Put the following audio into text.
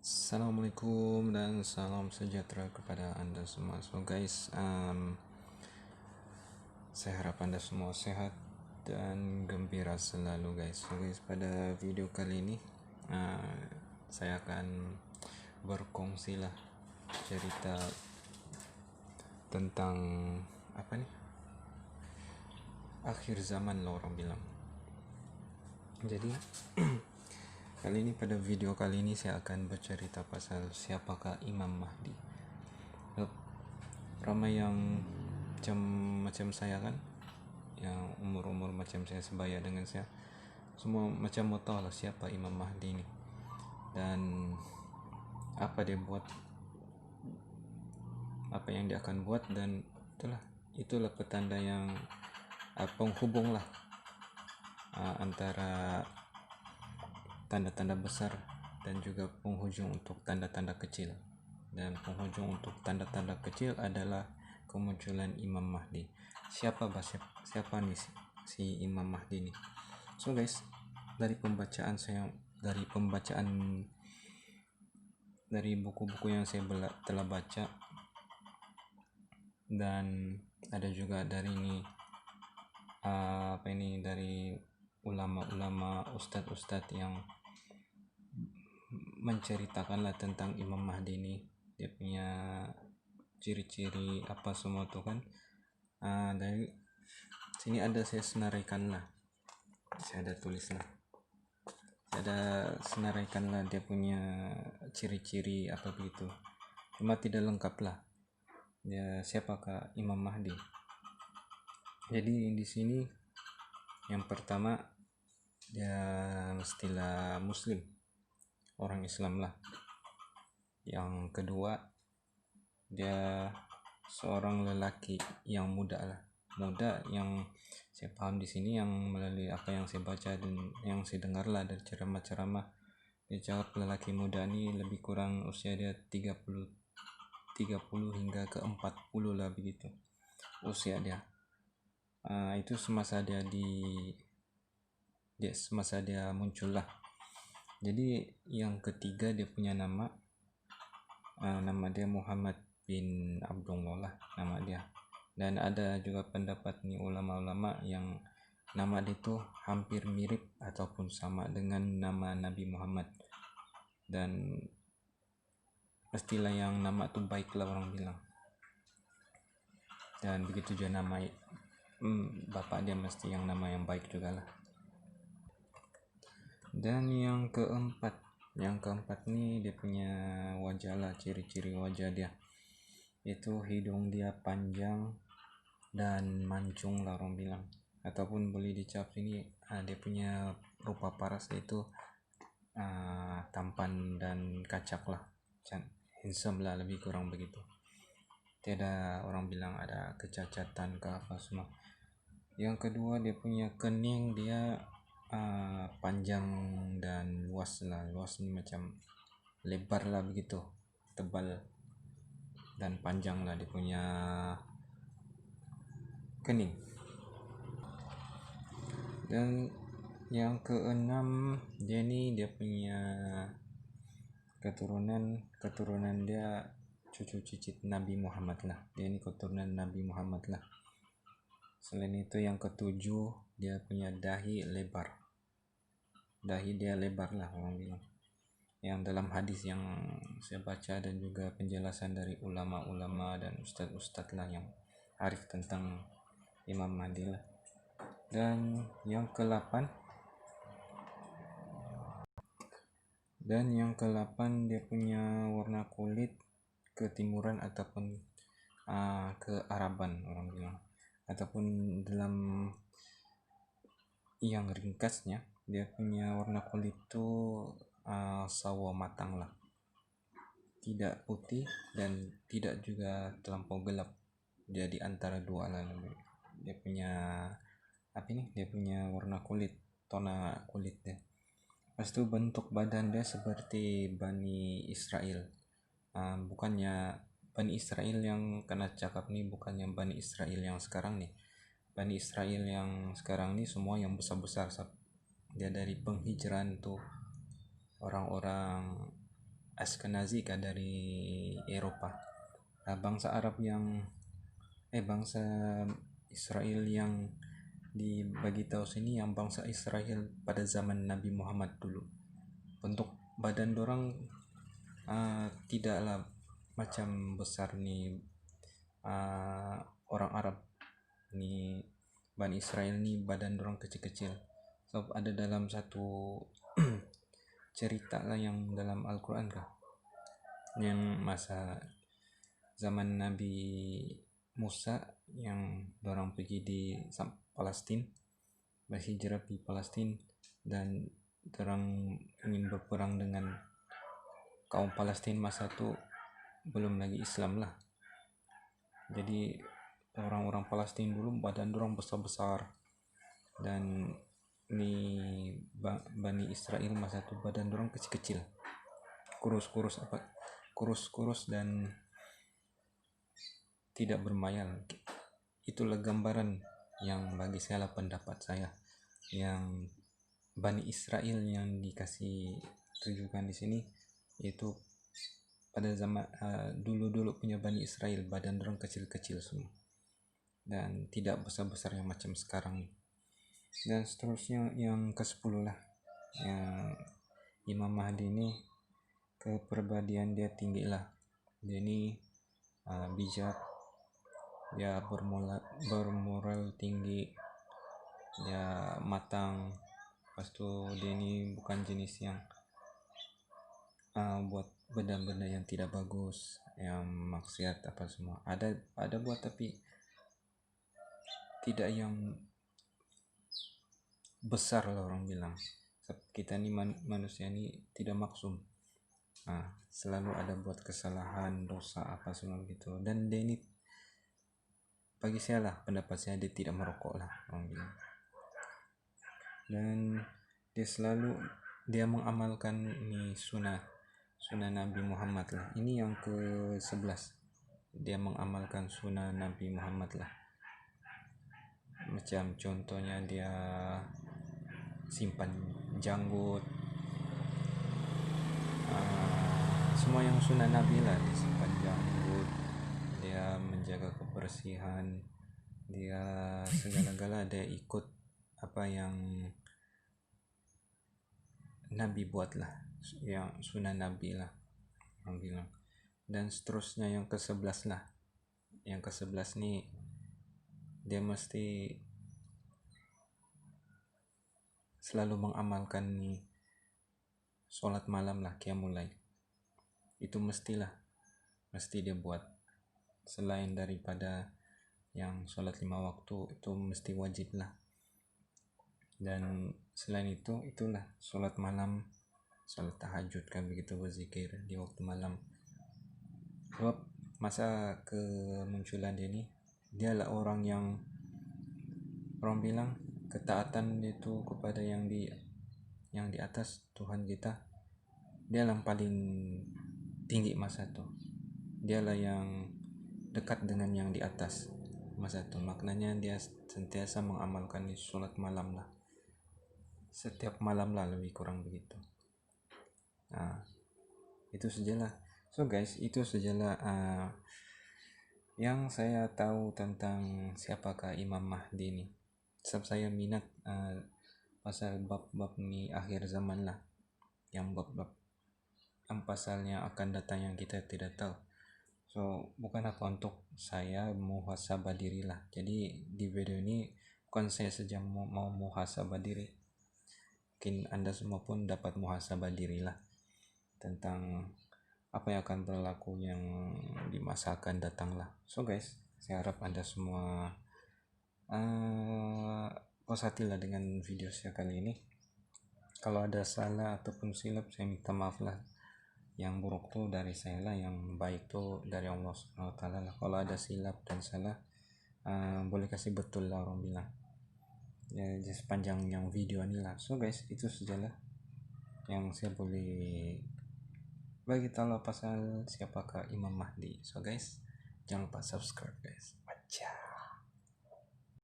Assalamualaikum dan salam sejahtera kepada Anda semua. So guys, saya harap Anda semua sehat dan gembira selalu guys. So guys, pada video kali ini saya akan berkongsi lah cerita tentang apa nih? Akhir zaman lah orang bilang. Jadi kali ini pada video kali ini saya akan bercerita pasal siapakah Imam Mahdi. Ramai yang macam saya kan, yang umur macam saya, sebaya dengan saya, semua macam mau tahu lah siapa Imam Mahdi ini dan apa dia buat, apa yang dia akan buat, dan itulah petanda yang penghubung lah antara tanda-tanda besar dan juga penghujung untuk tanda-tanda kecil. Dan penghujung untuk tanda-tanda kecil adalah kemunculan Imam Mahdi. Siapa nih si Imam Mahdi ini? So guys, dari buku-buku yang saya telah baca, dan ada juga dari dari ulama-ulama, ustadz-ustadz yang menceritakanlah tentang Imam Mahdi ini, dia punya ciri-ciri apa semua tuh kan. Dari sini saya ada tulis lah, dia punya ciri-ciri apa begitu, cuma tidak lengkap lah ya siapakah Imam Mahdi. Jadi di sini yang pertama, dia mestilah muslim, orang Islam lah. Yang kedua, dia seorang lelaki yang muda yang saya paham di sini, yang melalui apa yang saya baca dan yang saya dengar lah dari ceramah-ceramah, dia jawab lelaki muda ini lebih kurang usia dia 30 hingga ke 40 lah begitu usia dia. Itu semasa dia muncul lah. Jadi yang ketiga, dia punya nama dia Muhammad bin Abdullah, nama dia. Dan ada juga pendapat nih ulama-ulama yang nama dia itu hampir mirip ataupun sama dengan nama Nabi Muhammad, dan pastilah yang nama itu baik lah orang bilang. Dan begitu juga nama bapak dia mesti yang nama yang baik juga lah. Dan yang keempat nih, dia punya wajah lah, ciri-ciri wajah dia itu hidung dia panjang dan mancung lah orang bilang, ataupun boleh dicap ini dia punya rupa paras, itu tampan dan kacak lah, handsome lah, lebih kurang begitu. Tidak orang bilang ada kecacatan ke apa semua. Yang kedua, dia punya kening, dia panjang dan luas nih, macam lebar lah begitu, tebal dan panjang lah dia punya kening. Dan yang keenam, dia punya keturunan dia cucu cicit Nabi Muhammad lah, dia ini keturunan Nabi Muhammad lah. Selain itu, yang ketujuh, dia punya dahi dia lebar lah orang bilang, yang dalam hadis yang saya baca dan juga penjelasan dari ulama-ulama dan ustadz-ustadz lah yang arif tentang Imam Mahdi lah. Dan yang ke-8, dia punya warna kulit ketimuran ataupun kearaban orang bilang, ataupun dalam yang ringkasnya, dia punya warna kulit itu sawo matang lah, tidak putih dan tidak juga terlampau gelap, dia di antara dua lah. Dia punya warna kulit, tona kulitnya. Lepas itu bentuk badan dia seperti Bani Israel. Bukannya Bani Israel yang kena cakap nih, bukannya Bani Israel yang sekarang nih. Bani Israel yang sekarang nih semua yang besar-besar. Dia dari penghijrahan tuh, orang-orang Ashkenazi kah dari Eropa. Bangsa Arab bangsa Israel yang dibagi tahu sini, yang bangsa Israel pada zaman Nabi Muhammad dulu. Bentuk badan dorang tidaklah macam besar nih orang Arab nih. Bani Israel nih badan dorang kecil-kecil. So ada dalam satu cerita lah yang dalam Al-Quran kah, yang masa zaman Nabi Musa yang dorang pergi di Palestina, berhijrah di Palestina, dan dorang ingin berperang dengan kaum Palestina masa itu belum lagi Islam lah. Jadi orang-orang Palestina dulu badan dorang besar-besar, dan Bani Israel masa itu badan dorang kecil-kecil, kurus dan tidak bermayal. Itulah gambaran yang bagi saya, pendapat saya, yang Bani Israel yang dikasih tunjukkan di sini itu pada zaman dulu punya Bani Israel, badan orang kecil-kecil semua dan tidak besar-besar yang macam sekarang. Dan seterusnya yang ke-10 lah, yang Imam Mahdi ini kepribadian dia tinggi lah. Dia ini bijak, dia bermoral tinggi, dia matang. Lepas tu dia ini bukan jenis yang buat benda-benda yang tidak bagus, yang maksiat apa semua. Ada buat, tapi tidak yang besar lah orang bilang. Kita ni manusia ni tidak maksum. Selalu ada buat kesalahan, dosa apa semua gitu. Dan dia ini, bagi saya lah, pendapat saya, dia tidak merokok lah orang bilang. Dan dia mengamalkan ini sunnah Nabi Muhammad lah. Ini yang ke-11, dia mengamalkan sunnah Nabi Muhammad lah. Macam contohnya dia simpan janggut, semua yang sunnah Nabi lah. Dia simpan janggut, dia menjaga kebersihan, dia segala-gala dia ikut apa yang Nabi buat lah, yang sunnah Nabi lah orang bilang. Dan seterusnya yang ke-11 lah. Yang ke-11 nih, dia mesti selalu mengamalkan nih sholat malam lah, qiyamul lail. Itu mesti dia buat. Selain daripada yang sholat 5 waktu, itu mesti wajib lah. Dan selain itu, itulah sholat malam, sholat tahajud kan begitu, berzikir di waktu malam. Sebab masa kemunculan dia ni, dia lah orang yang orang bilang ketaatan itu kepada yang di atas, Tuhan kita, dia yang paling tinggi masa itu. Dia lah yang dekat dengan yang di atas masa itu. Maknanya dia sentiasa mengamalkan di sholat malam lah, setiap malam lah, lebih kurang begitu. Itu sajalah. So guys, itu sajalah yang saya tahu tentang siapakah Imam Mahdi ini. Sebab saya minat pasal bab-bab ni akhir zaman lah, yang bab-bab yang pasalnya akan datang yang kita tidak tahu. So bukan apa untuk saya muhasabah diri lah. Jadi di video ini bukan saya saja mau muhasabah diri, mungkin Anda semua pun dapat muhasabah diri lah tentang apa yang akan berlaku yang di masa akan datang lah. So guys, saya harap Anda semua puas hati lah dengan video saya kali ini. Kalau ada salah ataupun silap, saya minta maaf lah. Yang buruk tuh dari saya lah, yang baik tuh dari Allah SWT lah. Kalau ada silap dan salah, boleh kasih betul lah orang bilang ya, sepanjang yang video ini lah. So guys, itu sajalah yang saya boleh bagi tahu pasal siapakah Imam Mahdi. So guys, jangan lupa subscribe guys. Baca.